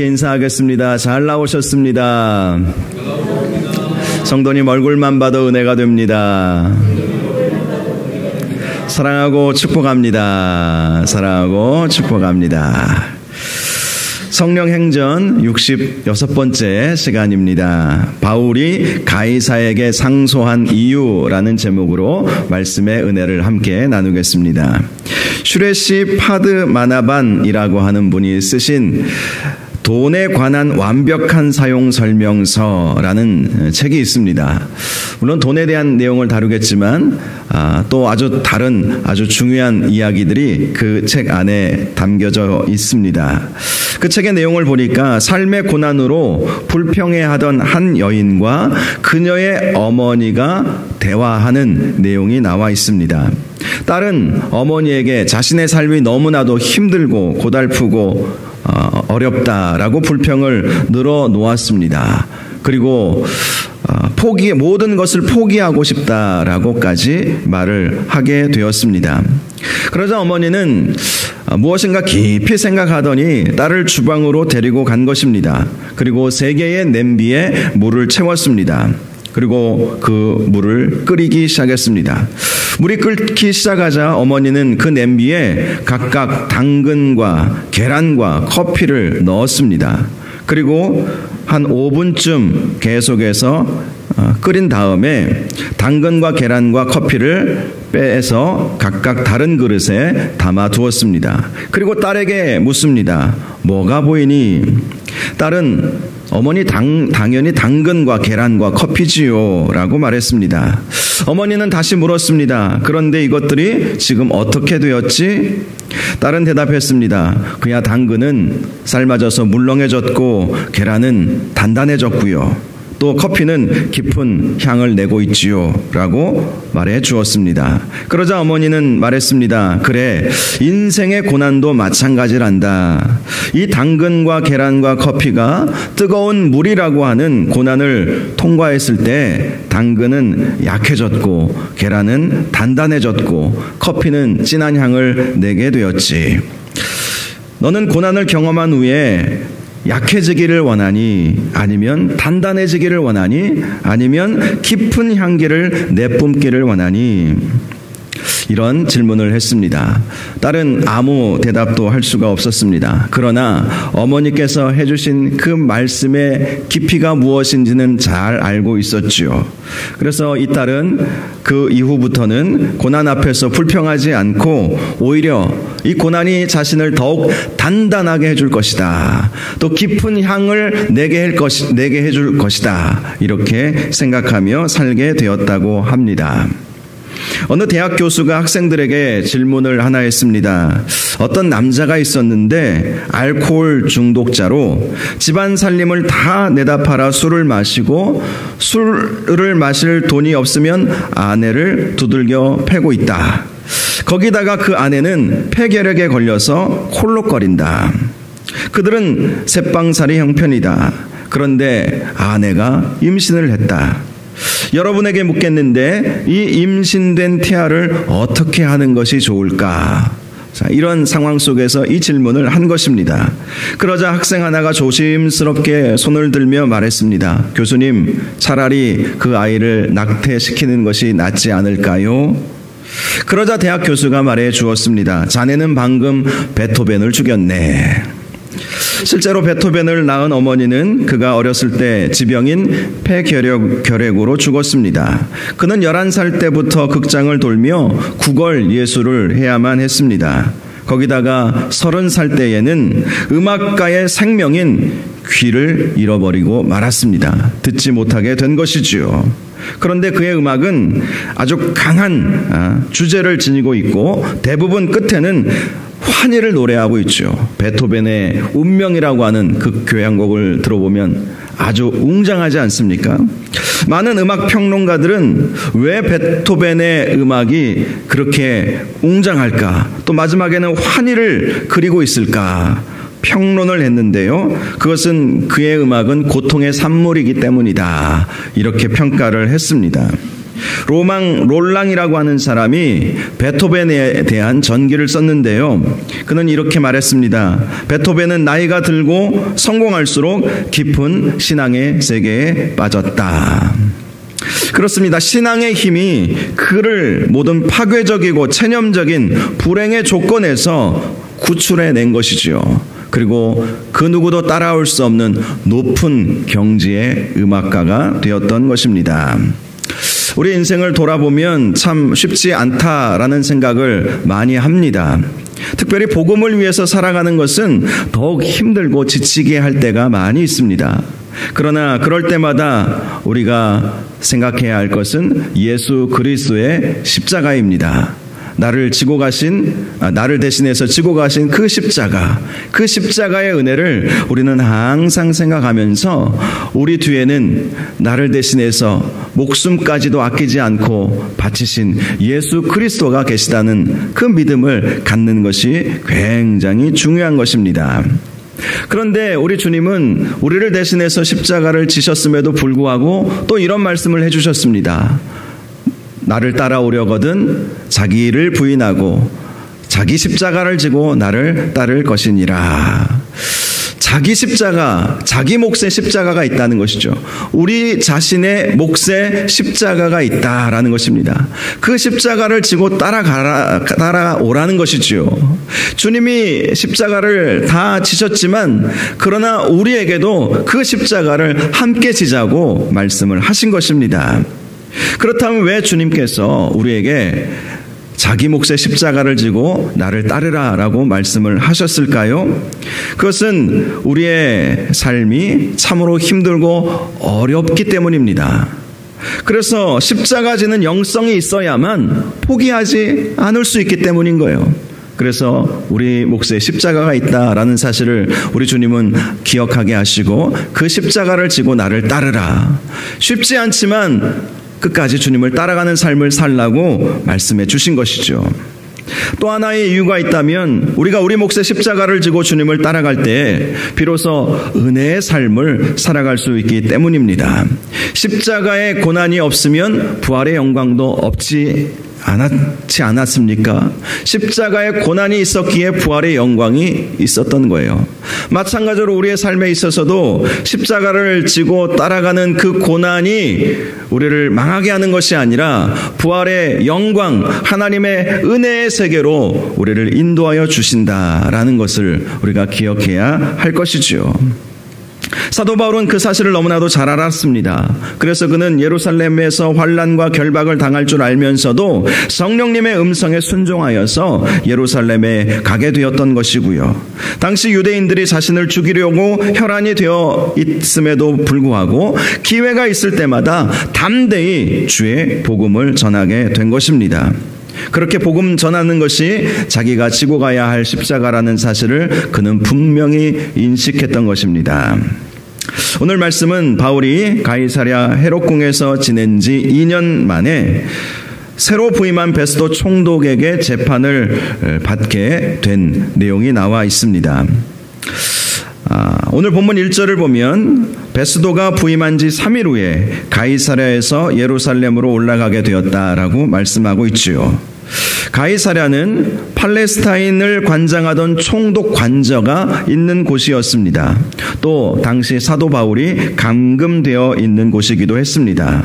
인사하겠습니다. 잘 나오셨습니다. 성도님 얼굴만 봐도 은혜가 됩니다. 사랑하고 축복합니다. 사랑하고 축복합니다. 성령행전 66번째 시간입니다. 바울이 가이사에게 상소한 이유라는 제목으로 말씀의 은혜를 함께 나누겠습니다. 슈레시 파드마나반이라고 하는 분이 쓰신 돈에 관한 완벽한 사용 설명서라는 책이 있습니다. 물론 돈에 대한 내용을 다루겠지만 또 아주 다른 아주 중요한 이야기들이 그 책 안에 담겨져 있습니다. 그 책의 내용을 보니까 삶의 고난으로 불평해하던 한 여인과 그녀의 어머니가 대화하는 내용이 나와 있습니다. 딸은 어머니에게 자신의 삶이 너무나도 힘들고 고달프고 어렵다라고 불평을 늘어놓았습니다. 그리고 모든 것을 포기하고 싶다라고까지 말을 하게 되었습니다. 그러자 어머니는 무엇인가 깊이 생각하더니 딸을 주방으로 데리고 간 것입니다. 그리고 3개의 냄비에 물을 채웠습니다. 그리고 그 물을 끓이기 시작했습니다. 물이 끓기 시작하자 어머니는 그 냄비에 각각 당근과 계란과 커피를 넣었습니다. 그리고 한 5분쯤 계속해서 끓인 다음에 당근과 계란과 커피를 빼서 각각 다른 그릇에 담아 두었습니다. 그리고 딸에게 묻습니다. 뭐가 보이니? 딸은 어머니 당연히 당근과 계란과 커피지요 라고 말했습니다. 어머니는 다시 물었습니다. 그런데 이것들이 지금 어떻게 되었지? 딸은 대답했습니다. 그야 당근은 삶아져서 물렁해졌고 계란은 단단해졌고요. 또 커피는 깊은 향을 내고 있지요 라고 말해 주었습니다. 그러자 어머니는 말했습니다. 그래, 인생의 고난도 마찬가지란다. 이 당근과 계란과 커피가 뜨거운 물이라고 하는 고난을 통과했을 때 당근은 약해졌고 계란은 단단해졌고 커피는 진한 향을 내게 되었지. 너는 고난을 경험한 후에 약해지기를 원하니? 아니면 단단해지기를 원하니? 아니면 깊은 향기를 내뿜기를 원하니? 이런 질문을 했습니다. 딸은 아무 대답도 할 수가 없었습니다. 그러나 어머니께서 해주신 그 말씀의 깊이가 무엇인지는 잘 알고 있었지요. 그래서 이 딸은 그 이후부터는 고난 앞에서 불평하지 않고 오히려 이 고난이 자신을 더욱 단단하게 해줄 것이다. 또 깊은 향을 내게 해줄 것이다. 이렇게 생각하며 살게 되었다고 합니다. 어느 대학 교수가 학생들에게 질문을 하나 했습니다. 어떤 남자가 있었는데 알코올 중독자로 집안 살림을 다 내다 팔아 술을 마시고 술을 마실 돈이 없으면 아내를 두들겨 패고 있다. 거기다가 그 아내는 폐결핵에 걸려서 콜록거린다. 그들은 새빵살이 형편이다. 그런데 아내가 임신을 했다. 여러분에게 묻겠는데 이 임신된 태아를 어떻게 하는 것이 좋을까? 자, 이런 상황 속에서 이 질문을 한 것입니다. 그러자 학생 하나가 조심스럽게 손을 들며 말했습니다. 교수님, 차라리 그 아이를 낙태시키는 것이 낫지 않을까요? 그러자 대학 교수가 말해 주었습니다. 자네는 방금 베토벤을 죽였네. 실제로 베토벤을 낳은 어머니는 그가 어렸을 때 지병인 폐결핵으로 죽었습니다. 그는 11살 때부터 극장을 돌며 구걸 예술을 해야만 했습니다. 거기다가 30살 때에는 음악가의 생명인 귀를 잃어버리고 말았습니다. 듣지 못하게 된 것이지요. 그런데 그의 음악은 아주 강한 주제를 지니고 있고 대부분 끝에는 환희를 노래하고 있죠. 베토벤의 운명이라고 하는 그 교향곡을 들어보면 아주 웅장하지 않습니까? 많은 음악 평론가들은 왜 베토벤의 음악이 그렇게 웅장할까? 또 마지막에는 환희를 그리고 있을까? 평론을 했는데요. 그것은 그의 음악은 고통의 산물이기 때문이다. 이렇게 평가를 했습니다. 롤랑이라고 하는 사람이 베토벤에 대한 전기를 썼는데요. 그는 이렇게 말했습니다. 베토벤은 나이가 들고 성공할수록 깊은 신앙의 세계에 빠졌다. 그렇습니다. 신앙의 힘이 그를 모든 파괴적이고 체념적인 불행의 조건에서 구출해낸 것이지요. 그리고 그 누구도 따라올 수 없는 높은 경지의 음악가가 되었던 것입니다. 우리 인생을 돌아보면 참 쉽지 않다라는 생각을 많이 합니다. 특별히 복음을 위해서 살아가는 것은 더욱 힘들고 지치게 할 때가 많이 있습니다. 그러나 그럴 때마다 우리가 생각해야 할 것은 예수 그리스도의 십자가입니다. 나를 대신해서 지고 가신 그 십자가의 은혜를 우리는 항상 생각하면서 우리 뒤에는 나를 대신해서 목숨까지도 아끼지 않고 바치신 예수 그리스도가 계시다는 그 믿음을 갖는 것이 굉장히 중요한 것입니다. 그런데 우리 주님은 우리를 대신해서 십자가를 지셨음에도 불구하고 또 이런 말씀을 해주셨습니다. 나를 따라오려거든 자기를 부인하고 자기 십자가를 지고 나를 따를 것이니라. 자기 십자가, 자기 몫의 십자가가 있다는 것이죠. 우리 자신의 몫의 십자가가 있다라는 것입니다. 그 십자가를 지고 따라오라는 것이지요. 주님이 십자가를 다 지셨지만 그러나 우리에게도 그 십자가를 함께 지자고 말씀을 하신 것입니다. 그렇다면 왜 주님께서 우리에게 자기 몫의 십자가를 지고 나를 따르라 라고 말씀을 하셨을까요? 그것은 우리의 삶이 참으로 힘들고 어렵기 때문입니다. 그래서 십자가 지는 영성이 있어야만 포기하지 않을 수 있기 때문인 거예요. 그래서 우리 몫에 십자가가 있다라는 사실을 우리 주님은 기억하게 하시고 그 십자가를 지고 나를 따르라. 쉽지 않지만 끝까지 주님을 따라가는 삶을 살라고 말씀해 주신 것이죠. 또 하나의 이유가 있다면 우리가 우리 몫의 십자가를 지고 주님을 따라갈 때 비로소 은혜의 삶을 살아갈 수 있기 때문입니다. 십자가의 고난이 없으면 부활의 영광도 없지 않았습니까? 십자가의 고난이 있었기에 부활의 영광이 있었던 거예요. 마찬가지로 우리의 삶에 있어서도 십자가를 지고 따라가는 그 고난이 우리를 망하게 하는 것이 아니라 부활의 영광, 하나님의 은혜의 세계로 우리를 인도하여 주신다라는 것을 우리가 기억해야 할 것이지요. 사도 바울은 그 사실을 너무나도 잘 알았습니다. 그래서 그는 예루살렘에서 환난과 결박을 당할 줄 알면서도 성령님의 음성에 순종하여서 예루살렘에 가게 되었던 것이고요. 당시 유대인들이 자신을 죽이려고 혈안이 되어 있음에도 불구하고 기회가 있을 때마다 담대히 주의 복음을 전하게 된 것입니다. 그렇게 복음 전하는 것이 자기가 지고 가야 할 십자가라는 사실을 그는 분명히 인식했던 것입니다. 오늘 말씀은 바울이 가이사랴 헤롯궁에서 지낸 지 2년 만에 새로 부임한 베스도 총독에게 재판을 받게 된 내용이 나와 있습니다. 오늘 본문 1절을 보면 베스도가 부임한 지 3일 후에 가이사랴에서 예루살렘으로 올라가게 되었다라고 말씀하고 있지요. 가이사랴는 팔레스타인을 관장하던 총독 관저가 있는 곳이었습니다. 또 당시 사도 바울이 감금되어 있는 곳이기도 했습니다.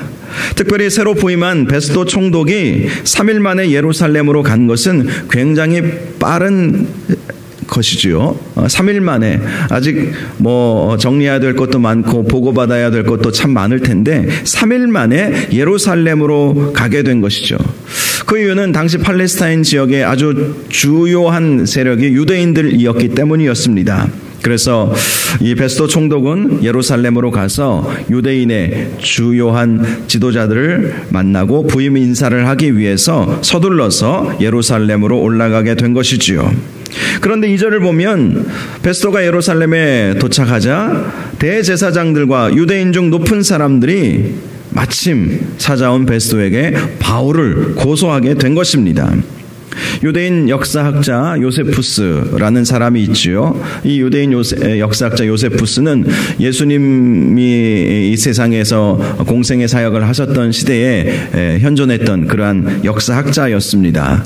특별히 새로 부임한 베스도 총독이 3일 만에 예루살렘으로 간 것은 굉장히 빠른 것이지요. 3일 만에 아직 정리해야 될 것도 많고 보고받아야 될 것도 참 많을 텐데 3일 만에 예루살렘으로 가게 된 것이죠. 그 이유는 당시 팔레스타인 지역의 아주 주요한 세력이 유대인들이었기 때문이었습니다. 그래서 이 베스도 총독은 예루살렘으로 가서 유대인의 주요한 지도자들을 만나고 부임 인사를 하기 위해서 서둘러서 예루살렘으로 올라가게 된 것이지요. 그런데 2절을 보면 베스도가 예루살렘에 도착하자 대제사장들과 유대인 중 높은 사람들이 마침 찾아온 베스도에게 바울을 고소하게 된 것입니다. 유대인 역사학자 요세푸스라는 사람이 있지요. 이 유대인 역사학자 요세푸스는 예수님이 이 세상에서 공생의 사역을 하셨던 시대에 현존했던 그러한 역사학자였습니다.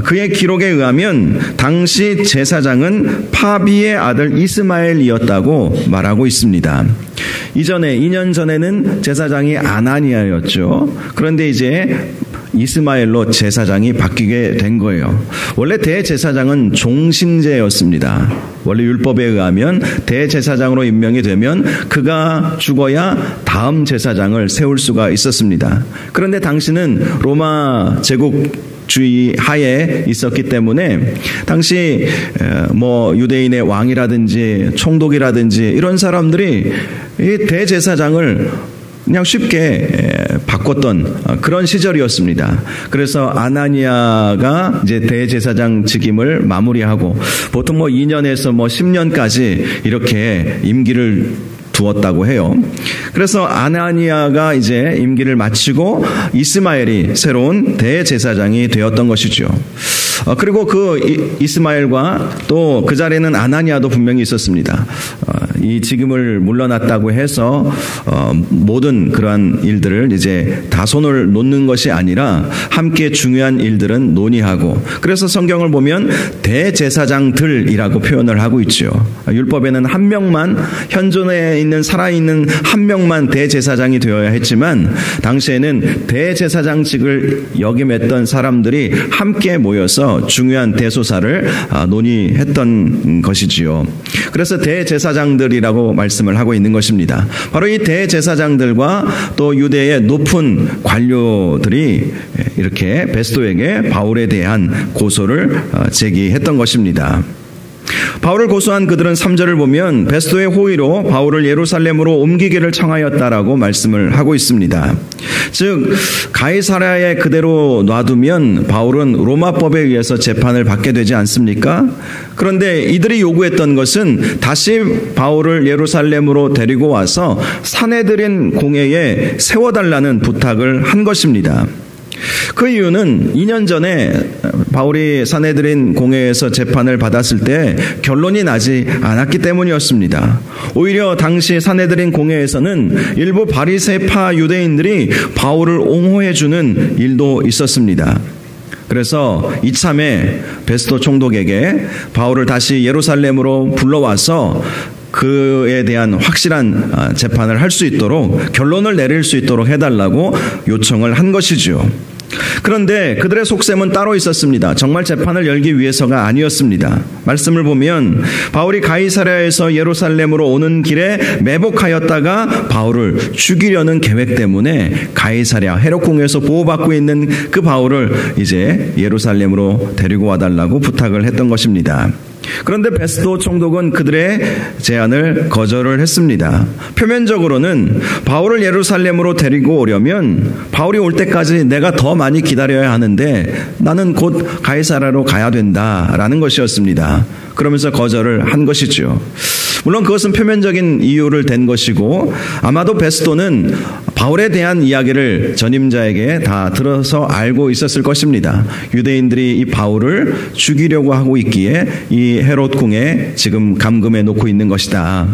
그의 기록에 의하면 당시 제사장은 파비의 아들 이스마엘이었다고 말하고 있습니다. 이전에 2년 전에는 제사장이 아나니아였죠. 그런데 이제 이스마엘로 제사장이 바뀌게 된 거예요. 원래 대제사장은 종신제였습니다. 원래 율법에 의하면 대제사장으로 임명이 되면 그가 죽어야 다음 제사장을 세울 수가 있었습니다. 그런데 당시는 로마 제국주의 하에 있었기 때문에 당시 유대인의 왕이라든지 총독이라든지 이런 사람들이 이 대제사장을 그냥 쉽게 바꿨던 그런 시절이었습니다. 그래서 아나니아가 이제 대제사장 직임을 마무리하고 보통 2년에서 10년까지 이렇게 임기를 두었다고 해요. 그래서 아나니아가 이제 임기를 마치고 이스마엘이 새로운 대제사장이 되었던 것이죠. 그리고 그 이스마엘과 또 그 자리에는 아나니아도 분명히 있었습니다. 이 직임을 물러났다고 해서 모든 그러한 일들을 이제 다 손을 놓는 것이 아니라 함께 중요한 일들은 논의하고, 그래서 성경을 보면 대제사장들이라고 표현을 하고 있죠. 율법에는 한 명만, 현존에 있는 살아있는 한 명만 대제사장이 되어야 했지만 당시에는 대제사장직을 역임했던 사람들이 함께 모여서 중요한 대소사를 논의했던 것이지요. 그래서 대제사장들이라고 말씀을 하고 있는 것입니다. 바로 이 대제사장들과 또 유대의 높은 관료들이 이렇게 베스도에게 바울에 대한 고소를 제기했던 것입니다. 바울을 고소한 그들은 3절을 보면 베스도의 호의로 바울을 예루살렘으로 옮기기를 청하였다라고 말씀을 하고 있습니다. 즉 가이사랴에 그대로 놔두면 바울은 로마법에 의해서 재판을 받게 되지 않습니까? 그런데 이들이 요구했던 것은 다시 바울을 예루살렘으로 데리고 와서 사내들인 공회에 세워달라는 부탁을 한 것입니다. 그 이유는 2년 전에 바울이 사내들인 공회에서 재판을 받았을 때 결론이 나지 않았기 때문이었습니다. 오히려 당시 사내들인 공회에서는 일부 바리새파 유대인들이 바울을 옹호해주는 일도 있었습니다. 그래서 이참에 베스도 총독에게 바울을 다시 예루살렘으로 불러와서 그에 대한 확실한 재판을 할 수 있도록, 결론을 내릴 수 있도록 해달라고 요청을 한 것이죠. 그런데 그들의 속셈은 따로 있었습니다. 정말 재판을 열기 위해서가 아니었습니다. 말씀을 보면 바울이 가이사랴에서 예루살렘으로 오는 길에 매복하였다가 바울을 죽이려는 계획 때문에 가이사랴 헤롯궁에서 보호받고 있는 그 바울을 이제 예루살렘으로 데리고 와달라고 부탁을 했던 것입니다. 그런데 베스도 총독은 그들의 제안을 거절을 했습니다. 표면적으로는 바울을 예루살렘으로 데리고 오려면 바울이 올 때까지 내가 더 많이 기다려야 하는데 나는 곧 가이사랴로 가야 된다라는 것이었습니다. 그러면서 거절을 한 것이죠. 물론 그것은 표면적인 이유를 댄 것이고, 아마도 베스도는 바울에 대한 이야기를 전임자에게 다 들어서 알고 있었을 것입니다. 유대인들이 이 바울을 죽이려고 하고 있기에 이 헤롯 궁에 지금 감금해 놓고 있는 것이다.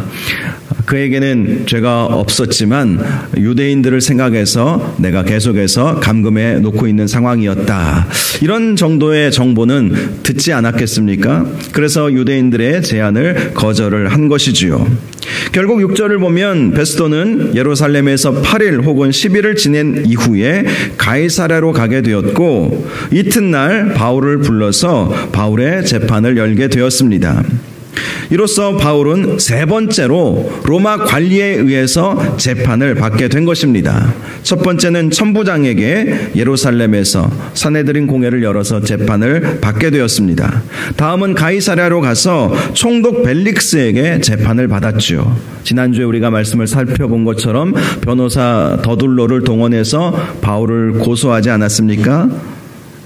그에게는 죄가 없었지만 유대인들을 생각해서 내가 계속해서 감금해 놓고 있는 상황이었다. 이런 정도의 정보는 듣지 않았겠습니까? 그래서 유대인들의 제안을 거절을 한 것이지요. 결국 6절을 보면 베스도는 예루살렘에서 8일 혹은 10일을 지낸 이후에 가이사랴로 가게 되었고, 이튿날 바울을 불러서 바울의 재판을 열게 되었습니다. 이로써 바울은 세 번째로 로마 관리에 의해서 재판을 받게 된 것입니다. 첫 번째는 천부장에게 예루살렘에서 사내들인 공회를 열어서 재판을 받게 되었습니다. 다음은 가이사랴로 가서 총독 벨릭스에게 재판을 받았죠. 지난주에 우리가 말씀을 살펴본 것처럼 변호사 더둘로를 동원해서 바울을 고소하지 않았습니까?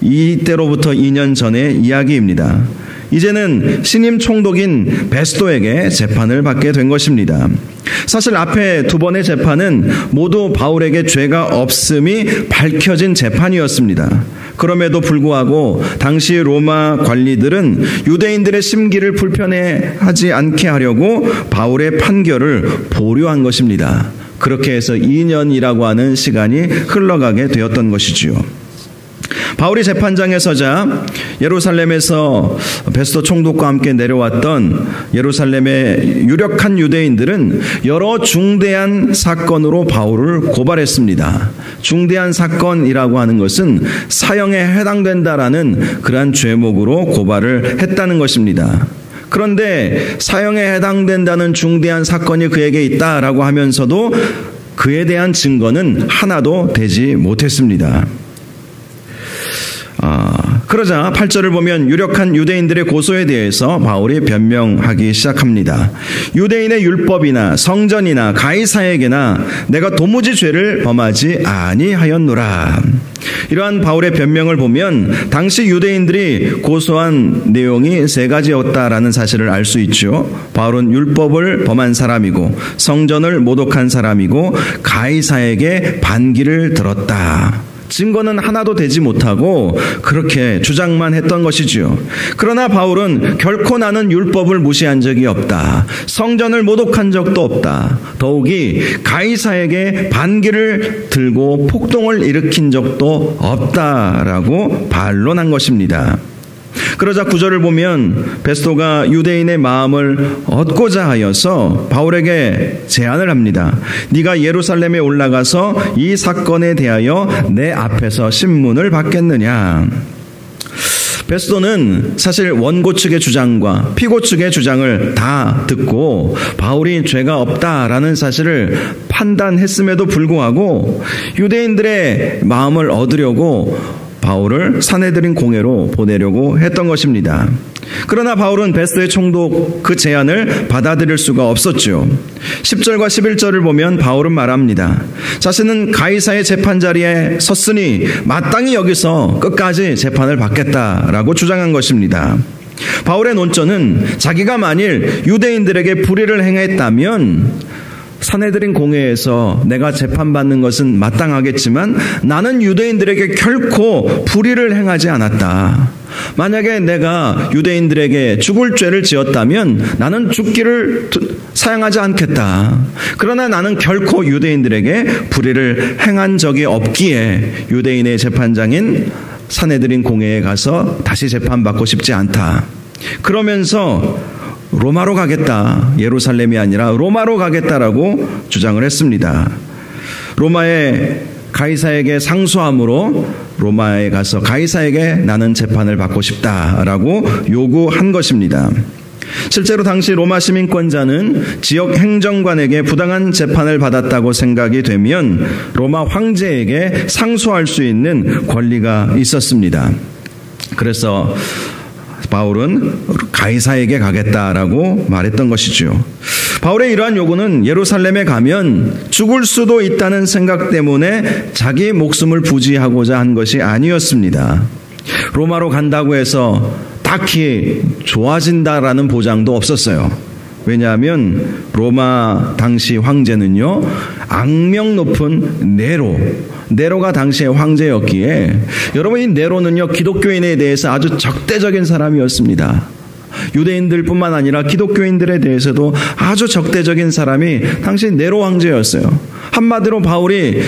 이때로부터 2년 전의 이야기입니다. 이제는 신임 총독인 베스도에게 재판을 받게 된 것입니다. 사실 앞에 두 번의 재판은 모두 바울에게 죄가 없음이 밝혀진 재판이었습니다. 그럼에도 불구하고 당시 로마 관리들은 유대인들의 심기를 불편해하지 않게 하려고 바울의 판결을 보류한 것입니다. 그렇게 해서 2년이라고 하는 시간이 흘러가게 되었던 것이지요. 바울이 재판장에 서자 예루살렘에서 베스도 총독과 함께 내려왔던 예루살렘의 유력한 유대인들은 여러 중대한 사건으로 바울을 고발했습니다. 중대한 사건이라고 하는 것은 사형에 해당된다라는 그러한 죄목으로 고발을 했다는 것입니다. 그런데 사형에 해당된다는 중대한 사건이 그에게 있다라고 하면서도 그에 대한 증거는 하나도 되지 못했습니다. 그러자 8절을 보면 유력한 유대인들의 고소에 대해서 바울이 변명하기 시작합니다. 유대인의 율법이나 성전이나 가이사에게나 내가 도무지 죄를 범하지 아니하였노라. 이러한 바울의 변명을 보면 당시 유대인들이 고소한 내용이 세 가지였다라는 사실을 알 수 있죠. 바울은 율법을 범한 사람이고 성전을 모독한 사람이고 가이사에게 반기를 들었다. 증거는 하나도 되지 못하고 그렇게 주장만 했던 것이지요. 그러나 바울은 결코 나는 율법을 무시한 적이 없다. 성전을 모독한 적도 없다. 더욱이 가이사에게 반기를 들고 폭동을 일으킨 적도 없다라고 반론한 것입니다. 그러자 9절을 보면 베스도가 유대인의 마음을 얻고자 하여서 바울에게 제안을 합니다. 네가 예루살렘에 올라가서 이 사건에 대하여 내 앞에서 신문을 받겠느냐. 베스도는 사실 원고 측의 주장과 피고 측의 주장을 다 듣고 바울이 죄가 없다라는 사실을 판단했음에도 불구하고 유대인들의 마음을 얻으려고 바울을 산헤드린 공회로 보내려고 했던 것입니다. 그러나 바울은 베스도의 총독 그 제안을 받아들일 수가 없었죠. 10절과 11절을 보면 바울은 말합니다. 자신은 가이사의 재판 자리에 섰으니 마땅히 여기서 끝까지 재판을 받겠다라고 주장한 것입니다. 바울의 논점은 자기가 만일 유대인들에게 불의를 행했다면 산헤드린 공회에서 내가 재판받는 것은 마땅하겠지만 나는 유대인들에게 결코 불의를 행하지 않았다. 만약에 내가 유대인들에게 죽을 죄를 지었다면 나는 죽기를 사양하지 않겠다. 그러나 나는 결코 유대인들에게 불의를 행한 적이 없기에 유대인의 재판장인 산헤드린 공회에 가서 다시 재판받고 싶지 않다. 그러면서 로마로 가겠다. 예루살렘이 아니라 로마로 가겠다라고 주장을 했습니다. 로마의 가이사에게 상소함으로 로마에 가서 가이사에게 나는 재판을 받고 싶다라고 요구한 것입니다. 실제로 당시 로마 시민권자는 지역 행정관에게 부당한 재판을 받았다고 생각이 되면 로마 황제에게 상소할 수 있는 권리가 있었습니다. 그래서 바울은 가이사에게 가겠다라고 말했던 것이죠. 바울의 이러한 요구는 예루살렘에 가면 죽을 수도 있다는 생각 때문에 자기 목숨을 부지하고자 한 것이 아니었습니다. 로마로 간다고 해서 딱히 좋아진다라는 보장도 없었어요. 왜냐하면 로마 당시 황제는요, 악명 높은 네로가 당시의 황제였기에, 여러분 이 네로는요 기독교인에 대해서 아주 적대적인 사람이었습니다. 유대인들뿐만 아니라 기독교인들에 대해서도 아주 적대적인 사람이 당시 네로 황제였어요. 한마디로 바울이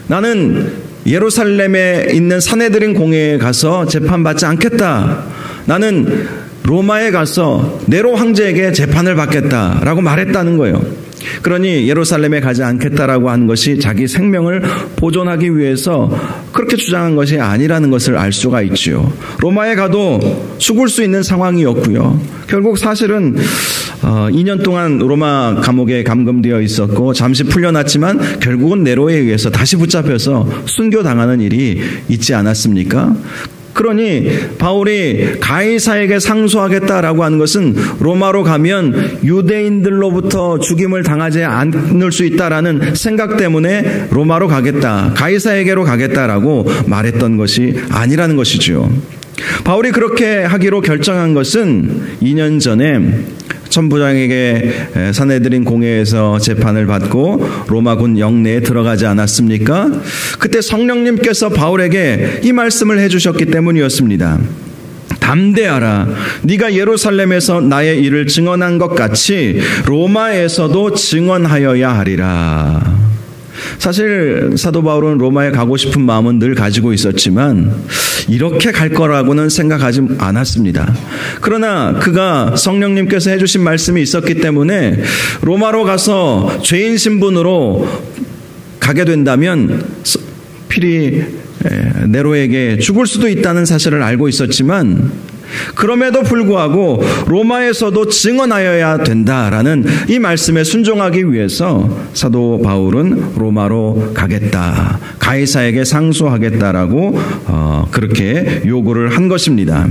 나는 예루살렘에 있는 산헤드린 공회에 가서 재판받지 않겠다. 나는 로마에 가서 네로 황제에게 재판을 받겠다라고 말했다는 거예요. 그러니 예루살렘에 가지 않겠다라고 한 것이 자기 생명을 보존하기 위해서 그렇게 주장한 것이 아니라는 것을 알 수가 있지요. 로마에 가도 죽을 수 있는 상황이었고요. 결국 사실은 2년 동안 로마 감옥에 감금되어 있었고 잠시 풀려났지만 결국은 네로에 의해서 다시 붙잡혀서 순교당하는 일이 있지 않았습니까? 그러니 바울이 가이사에게 상소하겠다라고 하는 것은 로마로 가면 유대인들로부터 죽임을 당하지 않을 수 있다라는 생각 때문에 로마로 가겠다, 가이사에게로 가겠다라고 말했던 것이 아니라는 것이죠. 바울이 그렇게 하기로 결정한 것은 2년 전에 천부장에게 산헤드린 공회에서 재판을 받고 로마군 영내에 들어가지 않았습니까? 그때 성령님께서 바울에게 이 말씀을 해주셨기 때문이었습니다. 담대하라. 네가 예루살렘에서 나의 일을 증언한 것 같이 로마에서도 증언하여야 하리라. 사실 사도 바울은 로마에 가고 싶은 마음은 늘 가지고 있었지만 이렇게 갈 거라고는 생각하지 않았습니다. 그러나 그가 성령님께서 해주신 말씀이 있었기 때문에 로마로 가서 죄인 신분으로 가게 된다면 필히 네로에게 죽을 수도 있다는 사실을 알고 있었지만 그럼에도 불구하고 로마에서도 증언하여야 된다라는 이 말씀에 순종하기 위해서 사도 바울은 로마로 가겠다, 가이사에게 상소하겠다라고 그렇게 요구를 한 것입니다.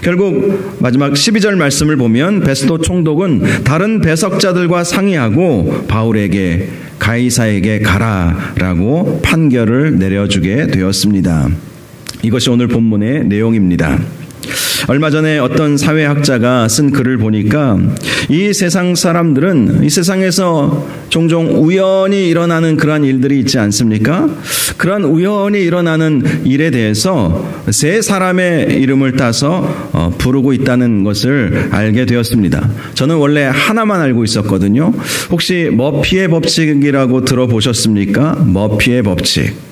결국 마지막 12절 말씀을 보면 베스도 총독은 다른 배석자들과 상의하고 바울에게 가이사에게 가라라고 판결을 내려주게 되었습니다. 이것이 오늘 본문의 내용입니다. 얼마 전에 어떤 사회학자가 쓴 글을 보니까 이 세상 사람들은 이 세상에서 종종 우연히 일어나는 그러한 일들이 있지 않습니까? 그러한 우연히 일어나는 일에 대해서 세 사람의 이름을 따서 부르고 있다는 것을 알게 되었습니다. 저는 원래 하나만 알고 있었거든요. 혹시 머피의 법칙이라고 들어보셨습니까? 머피의 법칙.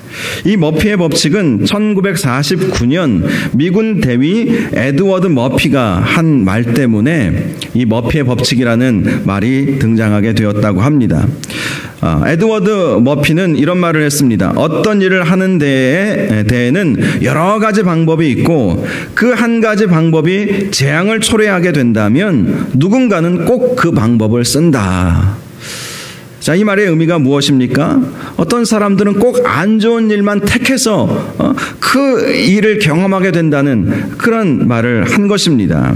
이 머피의 법칙은 1949년 미군 대위 에드워드 머피가 한 말 때문에 이 머피의 법칙이라는 말이 등장하게 되었다고 합니다. 에드워드 머피는 이런 말을 했습니다. 어떤 일을 하는 데에 대해는 여러 가지 방법이 있고 그 한 가지 방법이 재앙을 초래하게 된다면 누군가는 꼭 그 방법을 쓴다. 자, 이 말의 의미가 무엇입니까? 어떤 사람들은 꼭 안 좋은 일만 택해서 그 일을 경험하게 된다는 그런 말을 한 것입니다.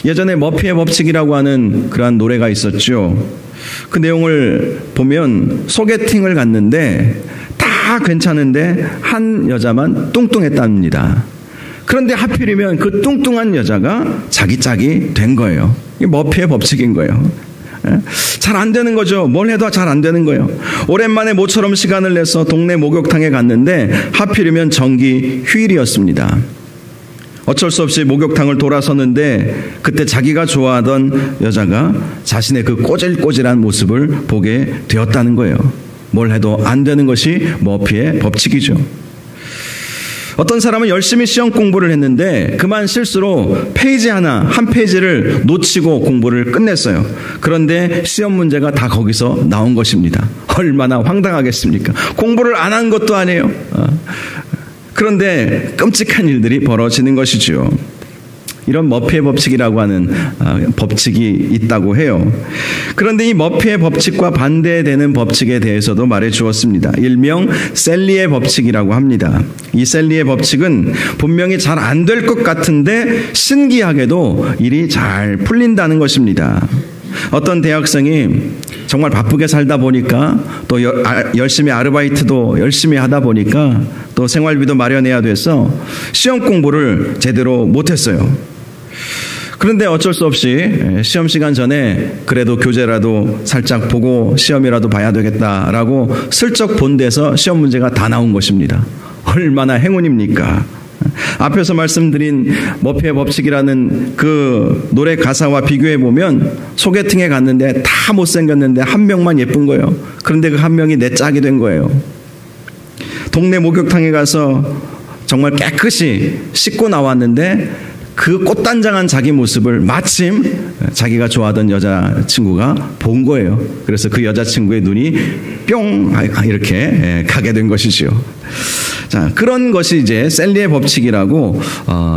예전에 머피의 법칙이라고 하는 그러한 노래가 있었죠. 그 내용을 보면 소개팅을 갔는데 다 괜찮은데 한 여자만 뚱뚱했답니다. 그런데 하필이면 그 뚱뚱한 여자가 자기 짝이 된 거예요. 이게 머피의 법칙인 거예요. 잘 안 되는 거죠. 뭘 해도 잘 안 되는 거예요. 오랜만에 모처럼 시간을 내서 동네 목욕탕에 갔는데 하필이면 정기 휴일이었습니다. 어쩔 수 없이 목욕탕을 돌아섰는데 그때 자기가 좋아하던 여자가 자신의 그 꼬질꼬질한 모습을 보게 되었다는 거예요. 뭘 해도 안 되는 것이 머피의 법칙이죠. 어떤 사람은 열심히 시험 공부를 했는데 그만 실수로 한 페이지를 놓치고 공부를 끝냈어요. 그런데 시험 문제가 다 거기서 나온 것입니다. 얼마나 황당하겠습니까? 공부를 안 한 것도 아니에요. 그런데 끔찍한 일들이 벌어지는 것이죠. 이런 머피의 법칙이라고 하는 법칙이 있다고 해요. 그런데 이 머피의 법칙과 반대되는 법칙에 대해서도 말해 주었습니다. 일명 셀리의 법칙이라고 합니다. 이 셀리의 법칙은 분명히 잘 안 될 것 같은데 신기하게도 일이 잘 풀린다는 것입니다. 어떤 대학생이 정말 바쁘게 살다 보니까 또 열심히 아르바이트도 열심히 하다 보니까 또 생활비도 마련해야 돼서 시험 공부를 제대로 못했어요. 그런데 어쩔 수 없이 시험 시간 전에 그래도 교재라도 살짝 보고 시험이라도 봐야 되겠다라고 슬쩍 본 데서 시험 문제가 다 나온 것입니다. 얼마나 행운입니까? 앞에서 말씀드린 머피의 법칙이라는 그 노래 가사와 비교해 보면 소개팅에 갔는데 다 못생겼는데 한 명만 예쁜 거예요. 그런데 그 한 명이 내 짝이 된 거예요. 동네 목욕탕에 가서 정말 깨끗이 씻고 나왔는데 그 꽃단장한 자기 모습을 마침 자기가 좋아하던 여자친구가 본 거예요. 그래서 그 여자친구의 눈이 뿅 이렇게 가게 된 것이죠. 자, 그런 것이 이제 셀리의 법칙이라고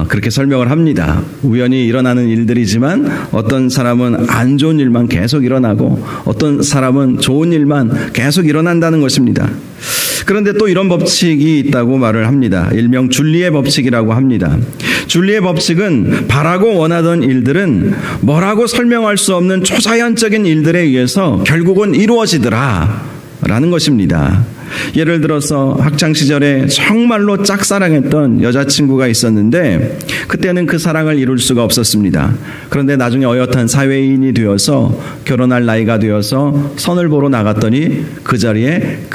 그렇게 설명을 합니다. 우연히 일어나는 일들이지만 어떤 사람은 안 좋은 일만 계속 일어나고 어떤 사람은 좋은 일만 계속 일어난다는 것입니다. 그런데 또 이런 법칙이 있다고 말을 합니다. 일명 줄리의 법칙이라고 합니다. 줄리의 법칙은 바라고 원하던 일들은 뭐라고 설명할 수 없는 초자연적인 일들에 의해서 결국은 이루어지더라 라는 것입니다. 예를 들어서 학창시절에 정말로 짝사랑했던 여자친구가 있었는데 그때는 그 사랑을 이룰 수가 없었습니다. 그런데 나중에 어엿한 사회인이 되어서 결혼할 나이가 되어서 선을 보러 나갔더니 그 자리에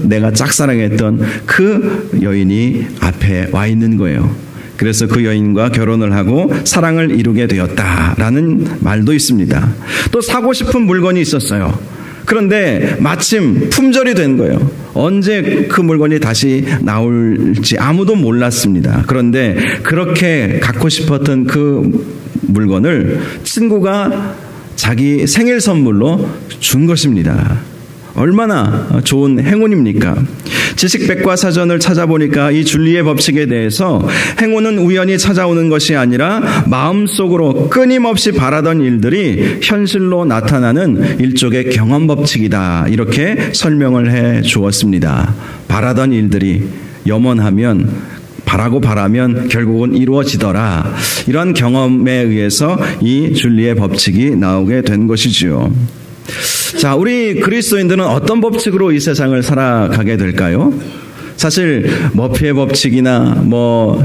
내가 짝사랑했던 그 여인이 앞에 와 있는 거예요. 그래서 그 여인과 결혼을 하고 사랑을 이루게 되었다라는 말도 있습니다. 또 사고 싶은 물건이 있었어요. 그런데 마침 품절이 된 거예요. 언제 그 물건이 다시 나올지 아무도 몰랐습니다. 그런데 그렇게 갖고 싶었던 그 물건을 친구가 자기 생일 선물로 준 것입니다. 얼마나 좋은 행운입니까? 지식백과사전을 찾아보니까 이 줄리의 법칙에 대해서 행운은 우연히 찾아오는 것이 아니라 마음속으로 끊임없이 바라던 일들이 현실로 나타나는 일종의 경험 법칙이다. 이렇게 설명을 해 주었습니다. 바라던 일들이 염원하면 바라면 결국은 이루어지더라. 이런 경험에 의해서 이 줄리의 법칙이 나오게 된 것이지요. 자, 우리 그리스도인들은 어떤 법칙으로 이 세상을 살아가게 될까요? 사실 머피의 법칙이나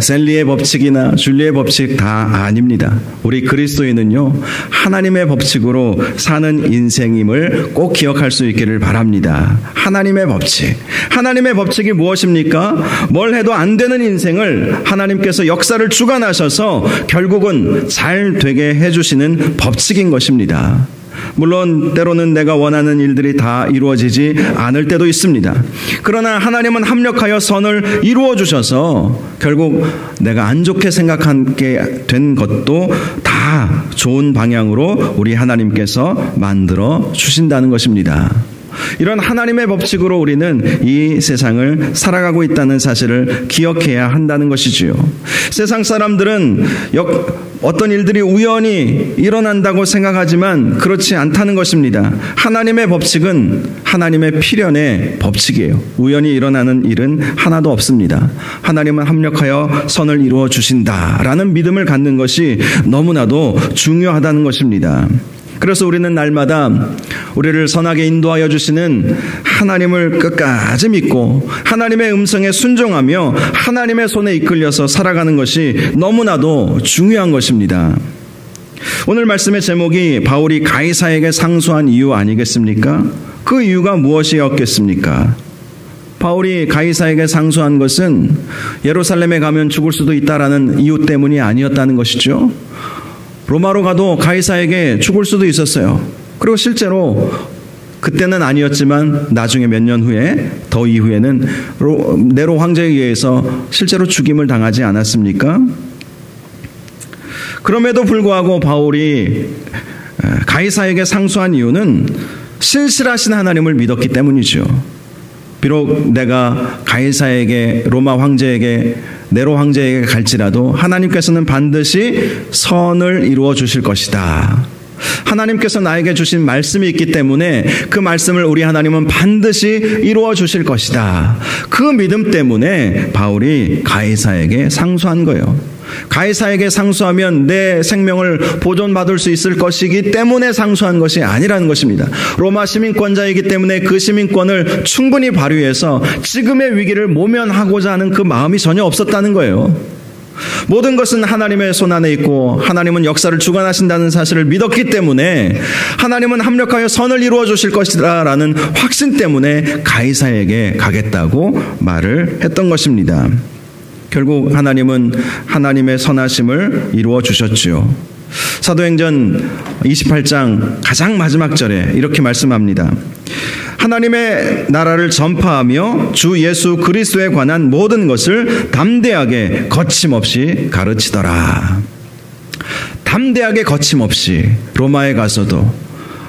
셀리의 법칙이나 줄리의 법칙 다 아닙니다. 우리 그리스도인은요, 하나님의 법칙으로 사는 인생임을 꼭 기억할 수 있기를 바랍니다. 하나님의 법칙. 하나님의 법칙이 무엇입니까? 뭘 해도 안 되는 인생을 하나님께서 역사를 주관하셔서 결국은 잘 되게 해주시는 법칙인 것입니다. 물론 때로는 내가 원하는 일들이 다 이루어지지 않을 때도 있습니다. 그러나 하나님은 합력하여 선을 이루어 주셔서 결국 내가 안 좋게 생각하게 된 것도 다 좋은 방향으로 우리 하나님께서 만들어 주신다는 것입니다. 이런 하나님의 법칙으로 우리는 이 세상을 살아가고 있다는 사실을 기억해야 한다는 것이지요. 세상 사람들은 어떤 일들이 우연히 일어난다고 생각하지만 그렇지 않다는 것입니다. 하나님의 법칙은 하나님의 필연의 법칙이에요. 우연히 일어나는 일은 하나도 없습니다. 하나님은 합력하여 선을 이루어 주신다라는 믿음을 갖는 것이 너무나도 중요하다는 것입니다. 그래서 우리는 날마다 우리를 선하게 인도하여 주시는 하나님을 끝까지 믿고 하나님의 음성에 순종하며 하나님의 손에 이끌려서 살아가는 것이 너무나도 중요한 것입니다. 오늘 말씀의 제목이 바울이 가이사에게 상소한 이유 아니겠습니까? 그 이유가 무엇이었겠습니까? 바울이 가이사에게 상소한 것은 예루살렘에 가면 죽을 수도 있다라는 이유 때문이 아니었다는 것이죠. 로마로 가도 가이사에게 죽을 수도 있었어요. 그리고 실제로 그때는 아니었지만 나중에 몇 년 후에 더 이후에는 네로 황제에 의해서 실제로 죽임을 당하지 않았습니까? 그럼에도 불구하고 바울이 가이사에게 상소한 이유는 신실하신 하나님을 믿었기 때문이죠. 비록 내가 가이사에게, 로마 황제에게, 네로 황제에게 갈지라도 하나님께서는 반드시 선을 이루어 주실 것이다. 하나님께서 나에게 주신 말씀이 있기 때문에 그 말씀을 우리 하나님은 반드시 이루어 주실 것이다. 그 믿음 때문에 바울이 가이사에게 상소한 거예요. 가이사에게 상소하면 내 생명을 보존받을 수 있을 것이기 때문에 상소한 것이 아니라는 것입니다. 로마 시민권자이기 때문에 그 시민권을 충분히 발휘해서 지금의 위기를 모면하고자 하는 그 마음이 전혀 없었다는 거예요. 모든 것은 하나님의 손 안에 있고 하나님은 역사를 주관하신다는 사실을 믿었기 때문에 하나님은 합력하여 선을 이루어 주실 것이다 라는 확신 때문에 가이사에게 가겠다고 말을 했던 것입니다. 결국 하나님은 하나님의 선하심을 이루어 주셨지요. 사도행전 28장 가장 마지막 절에 이렇게 말씀합니다. 하나님의 나라를 전파하며 주 예수 그리스도에 관한 모든 것을 담대하게 거침없이 가르치더라. 담대하게 거침없이 로마에 가서도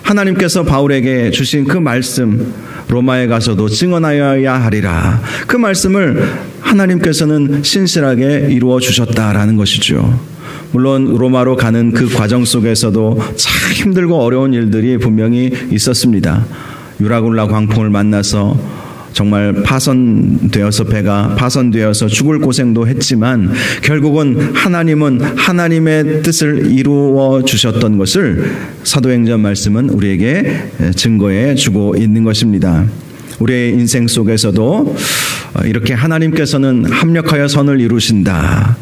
하나님께서 바울에게 주신 그 말씀, 로마에 가서도 증언하여야 하리라. 그 말씀을 하나님께서는 신실하게 이루어 주셨다라는 것이죠. 물론 로마로 가는 그 과정 속에서도 참 힘들고 어려운 일들이 분명히 있었습니다. 유라굴라 광풍을 만나서 정말 배가 파손되어서 죽을 고생도 했지만 결국은 하나님은 하나님의 뜻을 이루어 주셨던 것을 사도행전 말씀은 우리에게 증거해 주고 있는 것입니다. 우리의 인생 속에서도 이렇게 하나님께서는 합력하여 선을 이루신다.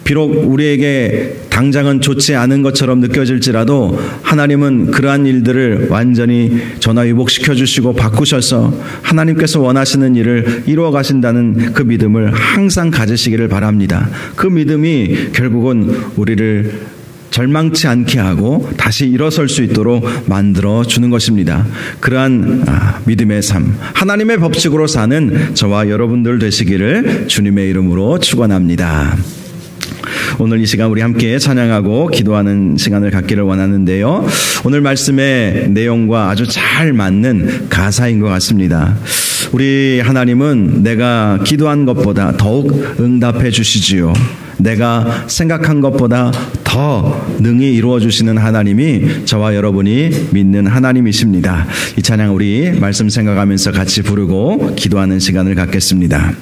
비록 우리에게 당장은 좋지 않은 것처럼 느껴질지라도 하나님은 그러한 일들을 완전히 전화위복시켜 주시고 바꾸셔서 하나님께서 원하시는 일을 이루어 가신다는 그 믿음을 항상 가지시기를 바랍니다. 그 믿음이 결국은 우리를 절망치 않게 하고 다시 일어설 수 있도록 만들어 주는 것입니다. 그러한 믿음의 삶, 하나님의 법칙으로 사는 저와 여러분들 되시기를 주님의 이름으로 축원합니다. 오늘 이 시간 우리 함께 찬양하고 기도하는 시간을 갖기를 원하는데요. 오늘 말씀의 내용과 아주 잘 맞는 가사인 것 같습니다. 우리 하나님은 내가 기도한 것보다 더욱 응답해 주시지요. 내가 생각한 것보다 더 능히 이루어 주시는 하나님이 저와 여러분이 믿는 하나님이십니다. 이 찬양 우리 말씀 생각하면서 같이 부르고 기도하는 시간을 갖겠습니다.